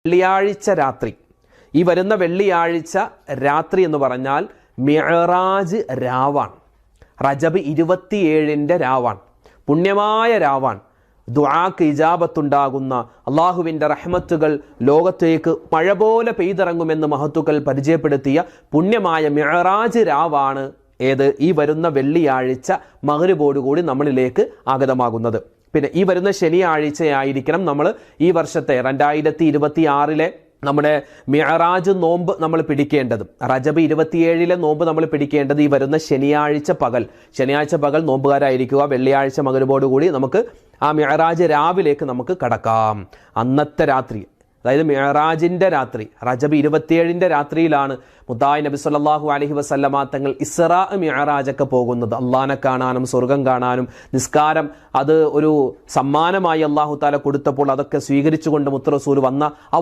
വെള്ളിയാഴ്ച രാത്രി, ഈ വരുന്ന വെള്ളിയാഴ്ച രാത്രി എന്ന് പറഞ്ഞാൽ മിഅ്റാജ് രാവാണ്. റജബ് 27 രാവാണ്, പുണ്യമായ രാവാണ്. ദുആക്ക് ഇജാബത്തുണ്ടാകുന്ന, അള്ളാഹുവിൻ്റെ റഹ്മത്തുകൾ ലോകത്തേക്ക് മഴ പോലെ പെയ്തിറങ്ങുമെന്ന് മഹത്തുക്കൾ പരിചയപ്പെടുത്തിയ പുണ്യമായ മിഅ്റാജ് രാവാണ് ഏത്? ഈ വരുന്ന വെള്ളിയാഴ്ച മഗ്‌രിബോടുകൂടി നമ്മളിലേക്ക് ആഗതമാകുന്നത്. പിന്നെ ഈ വരുന്ന ശനിയാഴ്ചയായിരിക്കണം നമ്മൾ ഈ വർഷത്തെ 2026 നമ്മുടെ മിഅ്റാജ് നോമ്പ് നമ്മൾ പിടിക്കേണ്ടത്. റജബ് 27 നോമ്പ് നമ്മൾ പിടിക്കേണ്ടത് ഈ വരുന്ന ശനിയാഴ്ച പകൽ നോമ്പുകാരായിരിക്കുക. വെള്ളിയാഴ്ച മഗ്‌രിബോടുകൂടി നമുക്ക് ആ മിഅ്റാജ് രാവിലേക്ക് നമുക്ക് കടക്കാം. അന്നത്തെ രാത്രി, അതായത് മിഅ്റാജിൻ്റെ രാത്രി, റജബ് 27 രാത്രിയിലാണ് മുത്തായ നബി സല്ലല്ലാഹു അലൈഹി വസല്ലമ തങ്ങൾ ഇസ്റാ മിഅ്റാജൊക്കെ പോകുന്നത്. അള്ളാഹനെ കാണാനും സ്വർഗം കാണാനും. നിസ്കാരം അത് ഒരു സമ്മാനമായി അല്ലാഹു തആല കൊടുത്തപ്പോൾ അതൊക്കെ സ്വീകരിച്ചുകൊണ്ട് മുത്ത് റസൂൽ വന്ന ആ